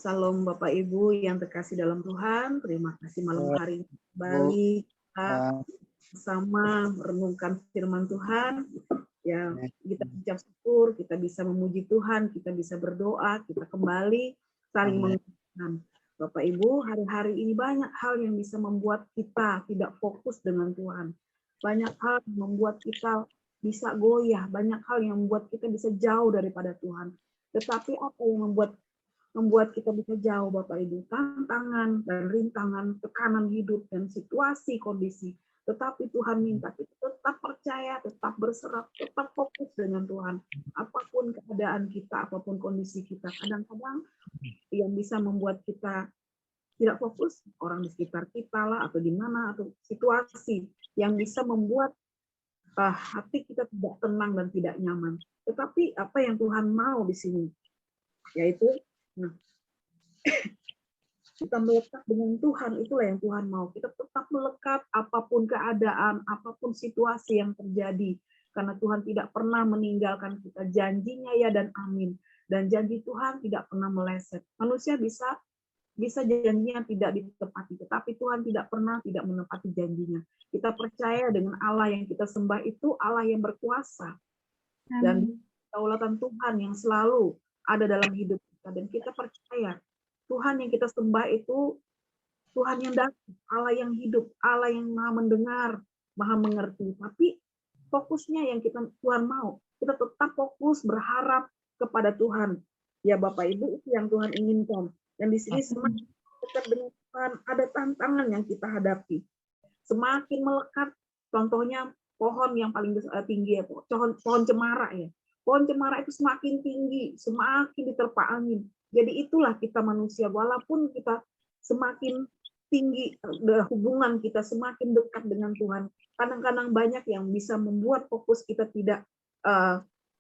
Salam Bapak Ibu yang terkasih dalam Tuhan. Terima kasih malam hari ini kembali kita bersama merenungkan firman Tuhan. Ya, kita ucap syukur, kita bisa memuji Tuhan, kita bisa berdoa, kita kembali saling mengingatkan. Bapak Ibu, hari-hari ini banyak hal yang bisa membuat kita tidak fokus dengan Tuhan. Banyak hal yang membuat kita bisa goyah, banyak hal yang membuat kita bisa jauh daripada Tuhan. Tetapi apa yang membuat kita bisa jauh, Bapak Ibu? Tantangan dan rintangan, tekanan hidup dan situasi, kondisi. Tetapi Tuhan minta kita tetap percaya, tetap berserah, tetap fokus dengan Tuhan. Apapun keadaan kita, apapun kondisi kita, kadang-kadang yang bisa membuat kita tidak fokus, orang di sekitar kita lah, atau di mana, atau situasi yang bisa membuat hati kita tidak tenang dan tidak nyaman. Tetapi apa yang Tuhan mau di sini? Yaitu, kita melekat dengan Tuhan, itulah yang Tuhan mau. Kita tetap melekat apapun keadaan, apapun situasi yang terjadi. Karena Tuhan tidak pernah meninggalkan kita. Janjinya ya dan amin. Dan janji Tuhan tidak pernah meleset. Manusia bisa janjinya tidak ditepati, tetapi Tuhan tidak pernah tidak menepati janjinya. Kita percaya dengan Allah yang kita sembah itu Allah yang berkuasa. Dan kedaulatan Tuhan yang selalu ada dalam hidup kita. Dan kita percaya Tuhan yang kita sembah itu Tuhan yang datang, Allah yang hidup, Allah yang maha mendengar, maha mengerti. Tapi fokusnya yang Tuhan mau, kita tetap fokus berharap kepada Tuhan. Ya Bapak Ibu, itu yang Tuhan inginkan. Dan di sini semakin dekat dengan Tuhan, ada tantangan yang kita hadapi. Semakin melekat, contohnya pohon yang paling tinggi ya, pohon cemara ya. Pohon cemara itu semakin tinggi, semakin diterpa angin. Jadi itulah kita manusia, walaupun kita semakin tinggi hubungan kita, semakin dekat dengan Tuhan. Kadang-kadang banyak yang bisa membuat fokus kita tidak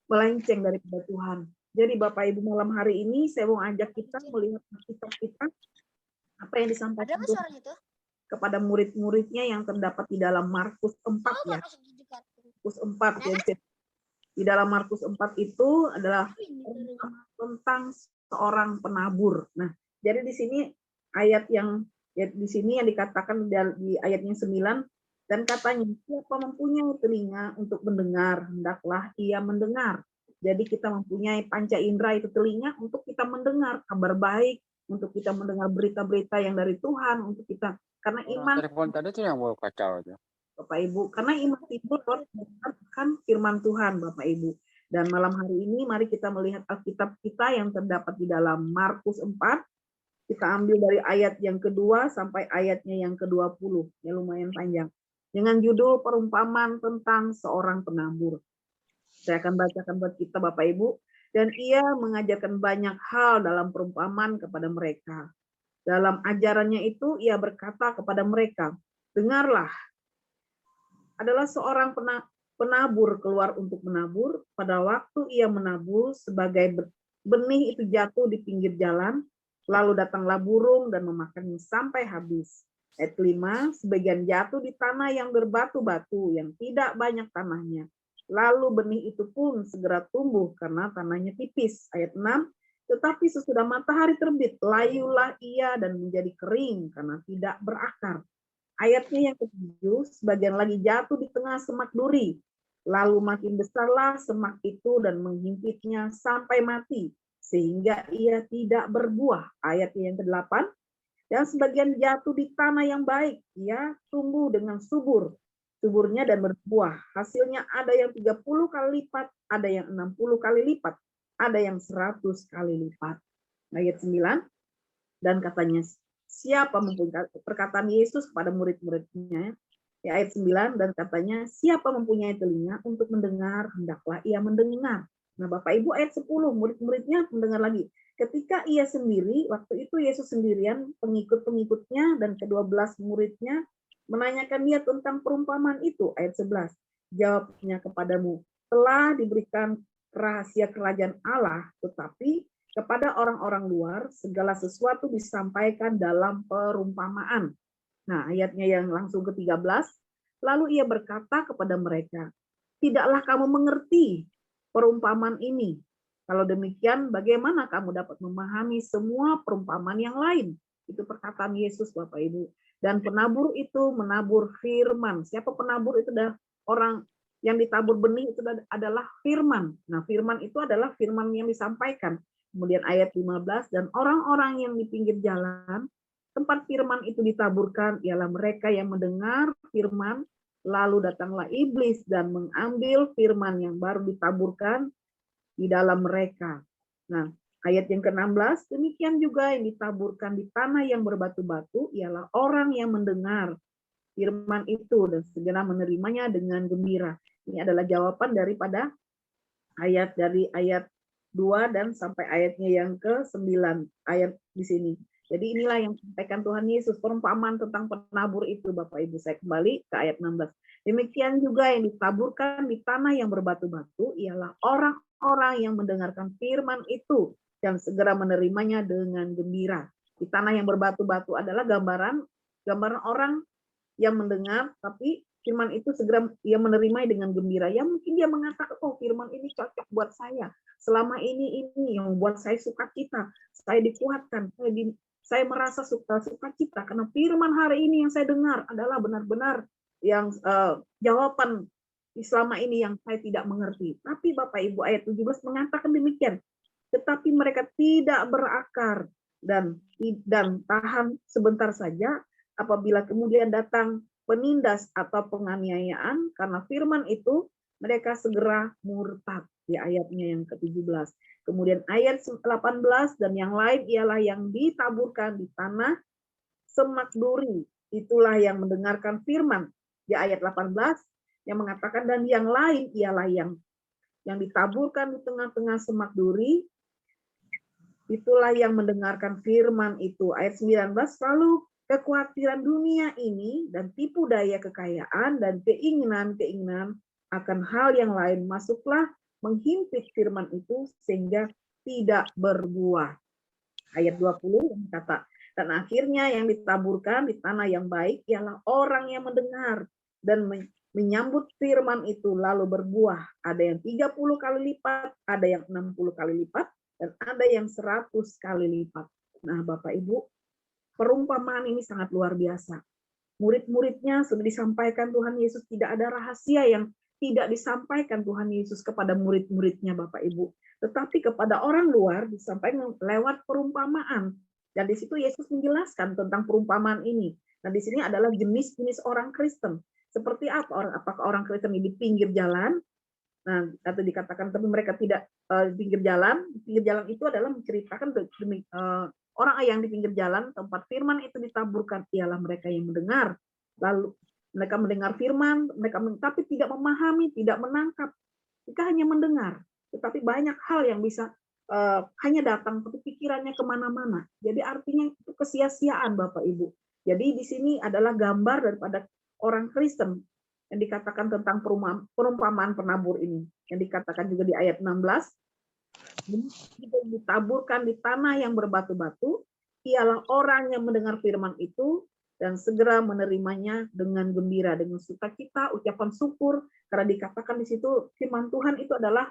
melenceng daripada Tuhan. Jadi Bapak Ibu, malam hari ini saya mau ajak kita melihat kitab kita, apa yang disampaikan Tuhan kepada murid-muridnya yang terdapat di dalam Markus 4 ya. Markus 4 ya. Di dalam Markus 4 itu adalah tentang seorang penabur. Nah, jadi di sini ayat yang di sini yang dikatakan di ayatnya 9, dan katanya siapa mempunyai telinga untuk mendengar, hendaklah ia mendengar. Jadi kita mempunyai panca indera itu telinga untuk kita mendengar kabar baik, untuk kita mendengar berita-berita yang dari Tuhan, untuk kita karena iman. Telepon tadi tuh yang bawa kacau aja. Bapak Ibu, karena iman itu kan firman Tuhan, Bapak Ibu. Dan malam hari ini mari kita melihat Alkitab kita yang terdapat di dalam Markus 4. Kita ambil dari ayat yang kedua sampai ayatnya yang ke-20. Ya lumayan panjang. Dengan judul perumpamaan tentang seorang penabur. Saya akan bacakan buat kita Bapak Ibu. Dan ia mengajarkan banyak hal dalam perumpamaan kepada mereka. Dalam ajarannya itu ia berkata kepada mereka, dengarlah, adalah seorang penabur keluar untuk menabur. Pada waktu ia menabur, sebagai benih itu jatuh di pinggir jalan, lalu datanglah burung dan memakannya sampai habis. Ayat 5, sebagian jatuh di tanah yang berbatu-batu, yang tidak banyak tanahnya. Lalu benih itu pun segera tumbuh karena tanahnya tipis. Ayat 6, tetapi sesudah matahari terbit, layulah ia dan menjadi kering karena tidak berakar. Ayatnya yang ke-7, sebagian lagi jatuh di tengah semak duri. Lalu makin besarlah semak itu dan menghimpitnya sampai mati, sehingga ia tidak berbuah. Ayatnya yang ke-8, dan sebagian jatuh di tanah yang baik, ia tumbuh dengan suburnya dan berbuah. Hasilnya ada yang 30 kali lipat, ada yang 60 kali lipat, ada yang 100 kali lipat. Ayat 9, dan katanya, siapa mempunyai, perkataan Yesus kepada murid-muridnya, ya, ayat 9, dan katanya, siapa mempunyai telinga untuk mendengar, hendaklah ia mendengar. Nah Bapak Ibu, ayat 10, murid-muridnya mendengar lagi. Ketika ia sendiri, waktu itu Yesus sendirian, pengikut-pengikutnya dan ke-12 muridnya menanyakan dia tentang perumpamaan itu. Ayat 11, jawabnya kepadamu, telah diberikan rahasia kerajaan Allah, tetapi kepada orang-orang luar, segala sesuatu disampaikan dalam perumpamaan. Nah, ayatnya yang langsung ke-13, lalu ia berkata kepada mereka, tidaklah kamu mengerti perumpamaan ini. Kalau demikian, bagaimana kamu dapat memahami semua perumpamaan yang lain? Itu perkataan Yesus, Bapak Ibu. Dan penabur itu menabur firman. Siapa penabur? Itu adalah orang yang ditabur benih, itu adalah firman. Nah, firman itu adalah firman yang disampaikan. Kemudian ayat 15, dan orang-orang yang di pinggir jalan, tempat firman itu ditaburkan, ialah mereka yang mendengar firman, lalu datanglah iblis dan mengambil firman yang baru ditaburkan di dalam mereka. Nah, ayat yang ke-16, demikian juga yang ditaburkan di tanah yang berbatu-batu ialah orang yang mendengar firman itu dan segera menerimanya dengan gembira. Ini adalah jawaban daripada dari ayat 2 dan sampai ayatnya yang ke-9 ayat di sini. Jadi inilah yang disampaikan Tuhan Yesus, perumpamaan tentang penabur itu, Bapak Ibu. Saya kembali ke ayat 16. Demikian juga yang ditaburkan di tanah yang berbatu-batu ialah orang-orang yang mendengarkan firman itu dan segera menerimanya dengan gembira. Di tanah yang berbatu-batu adalah gambaran orang yang mendengar, tapi firman itu segera ia menerima dengan gembira. Ya mungkin dia mengatakan, oh firman ini cocok buat saya. Selama ini yang membuat saya sukacita. Saya dikuatkan, saya merasa sukacita karena firman hari ini yang saya dengar adalah benar-benar yang jawaban selama ini yang saya tidak mengerti. Tapi Bapak Ibu ayat 17 mengatakan demikian. Tetapi mereka tidak berakar dan tahan sebentar saja apabila kemudian datang penindas atau penganiayaan karena firman itu mereka segera murtad di ayatnya yang ke-17. Kemudian ayat 18 dan yang lain ialah yang ditaburkan di tanah semak duri. Itulah yang mendengarkan firman di ayat 18 yang mengatakan dan yang lain ialah yang ditaburkan di tengah-tengah semak duri. Itulah yang mendengarkan firman itu. Ayat 19, lalu kekhawatiran dunia ini dan tipu daya kekayaan dan keinginan-keinginan akan hal yang lain masuklah menghimpit firman itu sehingga tidak berbuah. Ayat 20 yang kata, dan akhirnya yang ditaburkan di tanah yang baik ialah orang yang mendengar dan menyambut firman itu lalu berbuah. Ada yang 30 kali lipat, ada yang 60 kali lipat, dan ada yang 100 kali lipat. Nah, Bapak Ibu, perumpamaan ini sangat luar biasa. Murid-muridnya sudah disampaikan Tuhan Yesus, tidak ada rahasia yang tidak disampaikan Tuhan Yesus kepada murid-muridnya, Bapak Ibu. Tetapi kepada orang luar disampaikan lewat perumpamaan. Dan di situ Yesus menjelaskan tentang perumpamaan ini. Nah, di sini adalah jenis-jenis orang Kristen. Seperti apa? Apakah orang Kristen ini di pinggir jalan? Nah, atau dikatakan tapi mereka tidak di pinggir jalan. Di pinggir jalan itu adalah menceritakan orang yang di pinggir jalan tempat firman itu ditaburkan ialah mereka yang mendengar. Lalu mereka mendengar firman, tapi tidak memahami, tidak menangkap. Mereka hanya mendengar, tetapi banyak hal yang bisa hanya datang, tapi pikirannya kemana-mana. Jadi artinya itu kesia-siaan, Bapak Ibu. Jadi di sini adalah gambar daripada orang Kristen yang dikatakan tentang perumpamaan penabur ini. Yang dikatakan juga di ayat 16, ditaburkan di tanah yang berbatu-batu, ialah orang yang mendengar firman itu dan segera menerimanya dengan gembira, dengan sukacita, ucapan syukur, karena dikatakan di situ firman Tuhan itu adalah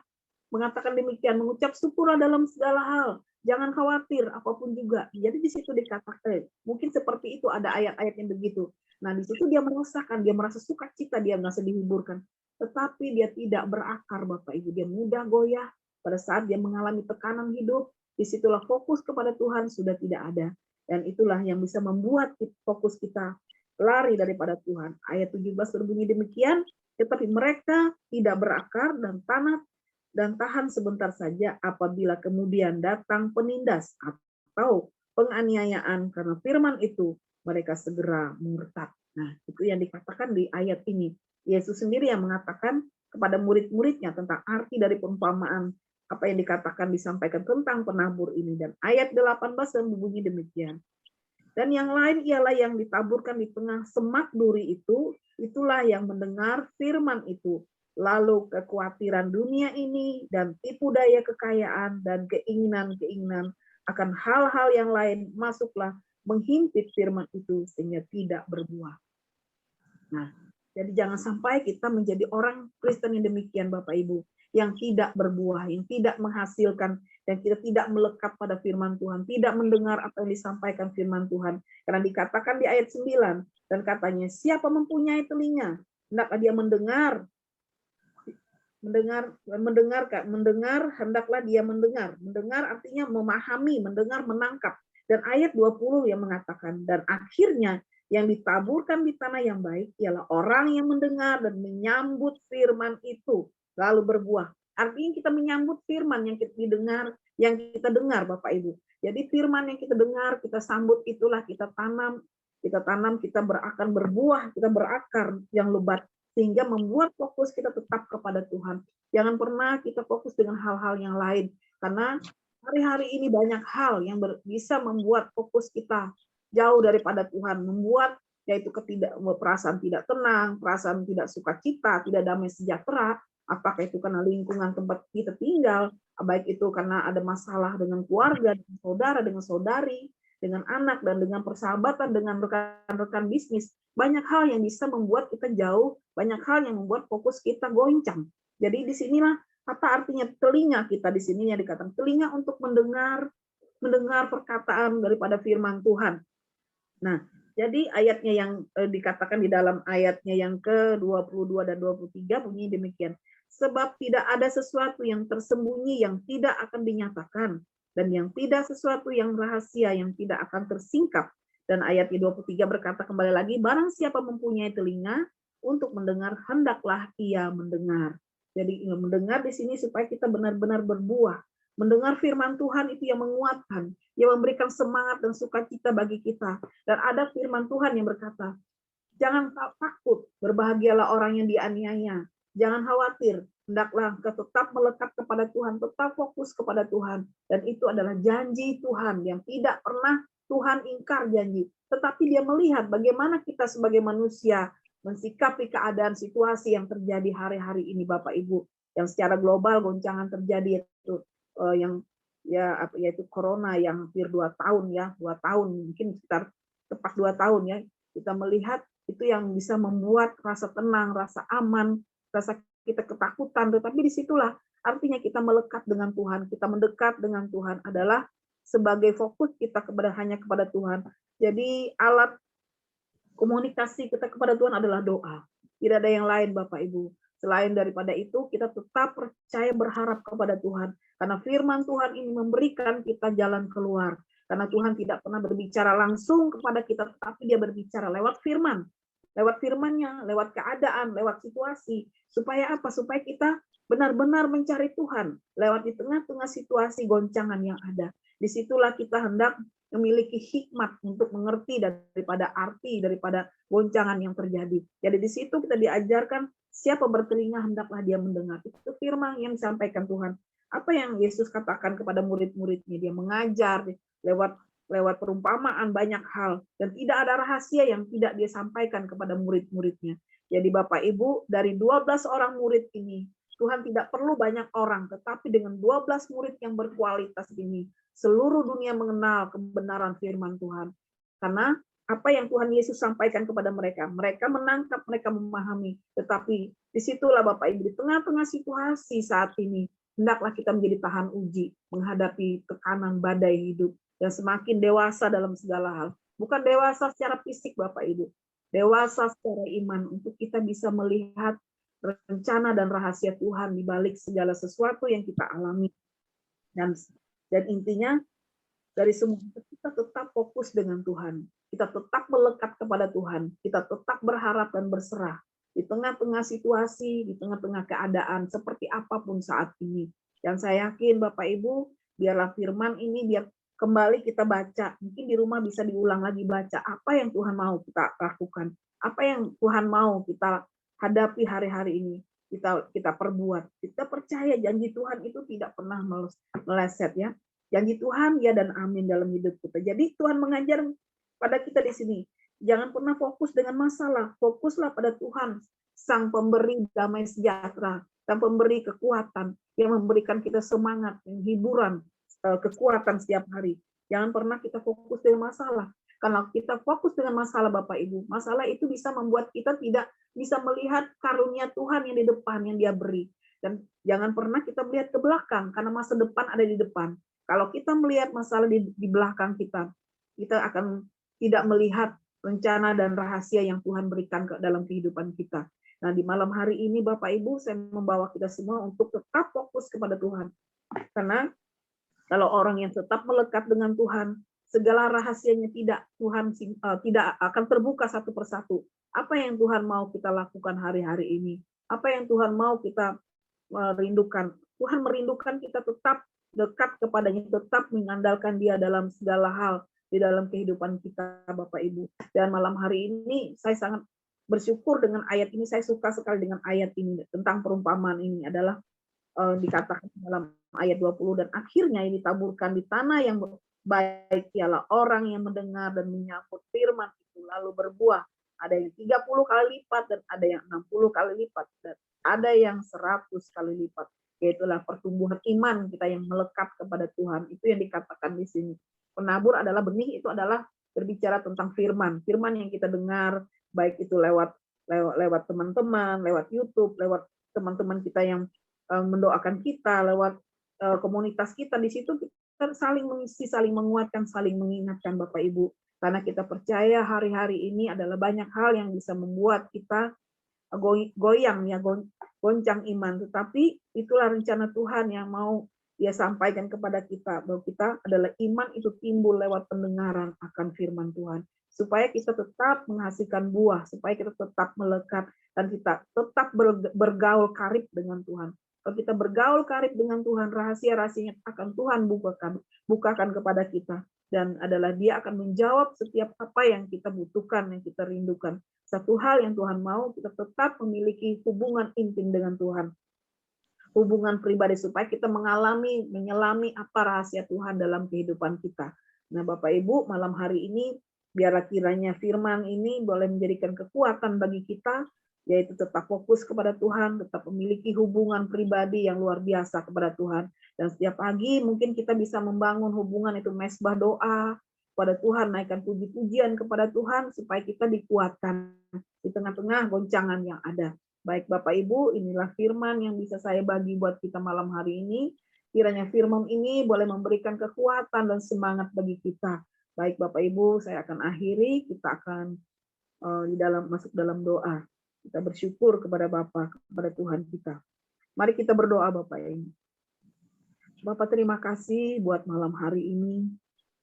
mengatakan demikian, mengucap syukur dalam segala hal, jangan khawatir apapun juga. Jadi di situ dikatakan, mungkin seperti itu ada ayat-ayat yang begitu. Nah di situ dia merasakan, dia merasa sukacita, dia merasa dihiburkan, tetapi dia tidak berakar, Bapak Ibu, dia mudah goyah. Pada saat dia mengalami tekanan hidup, disitulah fokus kepada Tuhan sudah tidak ada. Dan itulah yang bisa membuat fokus kita lari daripada Tuhan. Ayat 17 berbunyi demikian, tetapi mereka tidak berakar dan tahan sebentar saja apabila kemudian datang penindas atau penganiayaan karena firman itu, mereka segera murtad. Nah, itu yang dikatakan di ayat ini. Yesus sendiri yang mengatakan kepada murid-muridnya tentang arti dari perumpamaan apa yang dikatakan disampaikan tentang penabur ini. Dan ayat 18 dan berbunyi demikian. Dan yang lain ialah yang ditaburkan di tengah semak duri itu, itulah yang mendengar firman itu. Lalu kekhawatiran dunia ini dan tipu daya kekayaan dan keinginan-keinginan akan hal-hal yang lain masuklah menghimpit firman itu sehingga tidak berbuah. Nah, Jadi jangan sampai kita menjadi orang Kristen yang demikian Bapak Ibu, yang tidak berbuah, yang tidak menghasilkan, dan kita tidak melekat pada firman Tuhan, tidak mendengar apa yang disampaikan firman Tuhan. Karena dikatakan di ayat 9, dan katanya, siapa mempunyai telinga, hendaklah dia mendengar, hendaklah dia mendengar artinya memahami, mendengar, menangkap. Dan ayat 20 yang mengatakan, dan akhirnya yang ditaburkan di tanah yang baik ialah orang yang mendengar dan menyambut firman itu lalu berbuah. Artinya kita menyambut firman yang kita dengar Bapak Ibu. Jadi firman yang kita dengar, kita sambut, itulah kita tanam, kita akan berbuah, kita berakar yang lebat, sehingga membuat fokus kita tetap kepada Tuhan. Jangan pernah kita fokus dengan hal-hal yang lain, karena hari-hari ini banyak hal yang bisa membuat fokus kita jauh daripada Tuhan, membuat yaitu perasaan tidak tenang, perasaan tidak sukacita, tidak damai sejahtera, apakah itu karena lingkungan tempat kita tinggal, baik itu karena ada masalah dengan keluarga, dengan saudara, dengan saudari, dengan anak, dan dengan persahabatan, dengan rekan-rekan bisnis. Banyak hal yang bisa membuat kita jauh, banyak hal yang membuat fokus kita goncang. Jadi disinilah apa artinya telinga kita di sini yang dikatakan telinga untuk mendengar perkataan daripada firman Tuhan. Nah, jadi ayatnya yang dikatakan di dalam ayatnya yang ke-22 dan 23 bunyi demikian. Sebab tidak ada sesuatu yang tersembunyi yang tidak akan dinyatakan, dan yang tidak sesuatu yang rahasia yang tidak akan tersingkap. Dan ayatnya 23 berkata kembali lagi, barang siapa mempunyai telinga untuk mendengar, hendaklah ia mendengar. Jadi mendengar di sini supaya kita benar-benar berbuah. Mendengar firman Tuhan itu yang menguatkan, yang memberikan semangat dan sukacita bagi kita. Dan ada firman Tuhan yang berkata, jangan takut, berbahagialah orang yang dianiaya. Jangan khawatir, hendaklah tetap melekat kepada Tuhan, tetap fokus kepada Tuhan. Dan itu adalah janji Tuhan yang tidak pernah Tuhan ingkar janji. Tetapi dia melihat bagaimana kita sebagai manusia mensikapi keadaan situasi yang terjadi hari-hari ini Bapak Ibu. Yang secara global goncangan terjadi itu yang yaitu corona yang hampir 2 tahun ya, 2 tahun mungkin sekitar tepat 2 tahun ya. Kita melihat itu yang bisa membuat rasa tenang, rasa aman, rasa kita ketakutan, tetapi disitulah artinya kita melekat dengan Tuhan, kita mendekat dengan Tuhan adalah sebagai fokus kita hanya kepada Tuhan. Jadi alat komunikasi kita kepada Tuhan adalah doa. Tidak ada yang lain Bapak Ibu. Selain daripada itu, kita tetap percaya berharap kepada Tuhan. Karena firman Tuhan ini memberikan kita jalan keluar. Karena Tuhan tidak pernah berbicara langsung kepada kita, tetapi dia berbicara lewat firman. Lewat firman-Nya, lewat keadaan, lewat situasi. Supaya apa? Supaya kita benar-benar mencari Tuhan. Lewat di tengah-tengah situasi goncangan yang ada. Disitulah kita hendak memiliki hikmat untuk mengerti daripada arti daripada goncangan yang terjadi. Jadi di situ kita diajarkan siapa bertelinga hendaklah dia mendengar. Itu firman yang disampaikan Tuhan. Apa yang Yesus katakan kepada murid-muridnya, dia mengajar lewat perumpamaan banyak hal dan tidak ada rahasia yang tidak dia sampaikan kepada murid-muridnya. Jadi Bapak Ibu, dari 12 orang murid ini Tuhan tidak perlu banyak orang, tetapi dengan 12 murid yang berkualitas ini seluruh dunia mengenal kebenaran firman Tuhan. Karena apa yang Tuhan Yesus sampaikan kepada mereka, mereka menangkap, mereka memahami. Tetapi disitulah Bapak Ibu, di tengah-tengah situasi saat ini, hendaklah kita menjadi tahan uji, menghadapi tekanan badai hidup, dan semakin dewasa dalam segala hal. Bukan dewasa secara fisik Bapak Ibu, dewasa secara iman, untuk kita bisa melihat rencana dan rahasia Tuhan di balik segala sesuatu yang kita alami. Dan intinya dari semua kita tetap fokus dengan Tuhan. Kita tetap melekat kepada Tuhan. Kita tetap berharap dan berserah di tengah-tengah situasi, di tengah-tengah keadaan seperti apapun saat ini. Dan saya yakin Bapak Ibu, biarlah firman ini biar kembali kita baca. Mungkin di rumah bisa diulang lagi baca apa yang Tuhan mau kita lakukan, apa yang Tuhan mau kita hadapi hari-hari ini. Kita perbuat. Kita percaya janji Tuhan itu tidak pernah meleset ya. Janji Tuhan ya dan amin dalam hidup kita. Jadi Tuhan mengajar pada kita di sini. Jangan pernah fokus dengan masalah. Fokuslah pada Tuhan, Sang Pemberi damai sejahtera, Sang Pemberi kekuatan, yang memberikan kita semangat, hiburan, kekuatan setiap hari. Jangan pernah kita fokus dengan masalah. Kalau kita fokus dengan masalah Bapak Ibu, masalah itu bisa membuat kita tidak bisa melihat karunia Tuhan yang di depan, yang Dia beri. Dan jangan pernah kita melihat ke belakang, karena masa depan ada di depan. Kalau kita melihat masalah di belakang kita akan tidak melihat rencana dan rahasia yang Tuhan berikan ke dalam kehidupan kita. Nah, di malam hari ini Bapak Ibu, saya membawa kita semua untuk tetap fokus kepada Tuhan. Karena kalau orang yang tetap melekat dengan Tuhan, segala rahasianya tidak akan terbuka satu persatu. Apa yang Tuhan mau kita lakukan hari-hari ini? Apa yang Tuhan mau kita merindukan? Tuhan merindukan kita tetap dekat kepadanya, tetap mengandalkan Dia dalam segala hal di dalam kehidupan kita, Bapak Ibu. Dan malam hari ini saya sangat bersyukur dengan ayat ini. Saya suka sekali dengan ayat ini tentang perumpamaan ini adalah dikatakan dalam ayat 20, dan akhirnya ini ditaburkan di tanah yang baik ialah orang yang mendengar dan menyambut firman itu lalu berbuah. Ada yang 30 kali lipat dan ada yang 60 kali lipat dan ada yang 100 kali lipat. Yaitulah pertumbuhan iman kita yang melekat kepada Tuhan. Itu yang dikatakan di sini. Penabur adalah benih, itu adalah berbicara tentang firman. Firman yang kita dengar, baik itu lewat teman-teman, lewat YouTube, lewat teman-teman kita yang mendoakan kita, lewat komunitas kita. Di situ kita saling mengisi, saling menguatkan, saling mengingatkan Bapak Ibu. Karena kita percaya hari-hari ini adalah banyak hal yang bisa membuat kita goyang, ya, goncang iman. Tetapi itulah rencana Tuhan yang mau Dia sampaikan kepada kita, bahwa kita adalah iman itu timbul lewat pendengaran akan firman Tuhan. Supaya kita tetap menghasilkan buah, supaya kita tetap melekat, dan kita tetap bergaul karib dengan Tuhan. Kalau kita bergaul karib dengan Tuhan, rahasia-rahasianya akan Tuhan bukakan kepada kita. Dan adalah Dia akan menjawab setiap apa yang kita butuhkan, yang kita rindukan. Satu hal yang Tuhan mau, kita tetap memiliki hubungan intim dengan Tuhan. Hubungan pribadi, supaya kita menyelami apa rahasia Tuhan dalam kehidupan kita. Nah, Bapak Ibu, malam hari ini, biarlah kiranya firman ini boleh menjadikan kekuatan bagi kita, yaitu tetap fokus kepada Tuhan, tetap memiliki hubungan pribadi yang luar biasa kepada Tuhan. Dan setiap pagi mungkin kita bisa membangun hubungan itu mesbah doa kepada Tuhan, naikkan puji-pujian kepada Tuhan, supaya kita dikuatkan di tengah-tengah goncangan yang ada. Baik Bapak Ibu, inilah firman yang bisa saya bagi buat kita malam hari ini. Kiranya firman ini boleh memberikan kekuatan dan semangat bagi kita. Baik Bapak Ibu, saya akan akhiri, kita akan masuk dalam doa. Kita bersyukur kepada Bapa, kepada Tuhan kita. Mari kita berdoa Bapak Ibu. Bapak, terima kasih buat malam hari ini.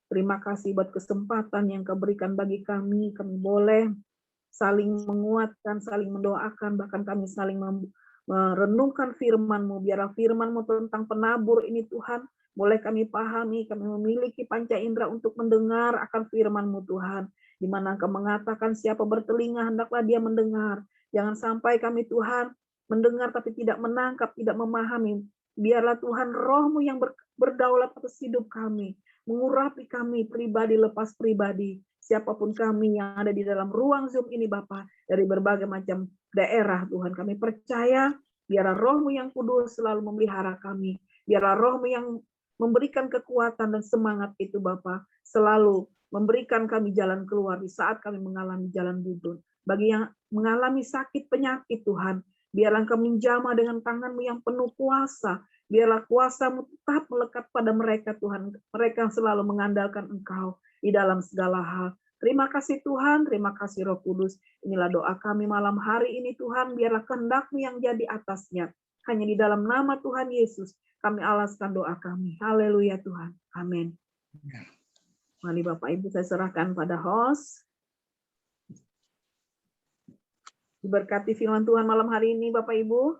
Terima kasih buat kesempatan yang Kau berikan bagi kami. Kami boleh saling menguatkan, saling mendoakan, bahkan kami saling merenungkan firman-Mu. Biarlah firman-Mu tentang penabur ini Tuhan, boleh kami pahami, kami memiliki panca indera untuk mendengar akan firman-Mu Tuhan. Di mana Engkau mengatakan siapa bertelinga, hendaklah dia mendengar. Jangan sampai kami Tuhan mendengar tapi tidak menangkap, tidak memahami. Biarlah Tuhan Roh-Mu yang berdaulat atas hidup kami, mengurapi kami pribadi lepas pribadi. Siapapun kami yang ada di dalam ruang Zoom ini Bapa, dari berbagai macam daerah Tuhan, kami percaya biarlah Roh-Mu yang kudus selalu memelihara kami. Biarlah Roh-Mu yang memberikan kekuatan dan semangat itu Bapa, selalu memberikan kami jalan keluar di saat kami mengalami jalan buntu. Bagi yang mengalami sakit penyakit Tuhan, biarlah Engkau menjamah dengan tangan-Mu yang penuh kuasa. Biarlah kuasa-Mu tetap melekat pada mereka Tuhan. Mereka selalu mengandalkan Engkau di dalam segala hal. Terima kasih Tuhan, terima kasih Roh Kudus. Inilah doa kami malam hari ini Tuhan, biarlah kehendak-Mu yang jadi atasnya. Hanya di dalam nama Tuhan Yesus, kami alaskan doa kami. Haleluya Tuhan. Amin. Mari Bapak Ibu saya serahkan pada host. Diberkati firman Tuhan malam hari ini Bapak Ibu.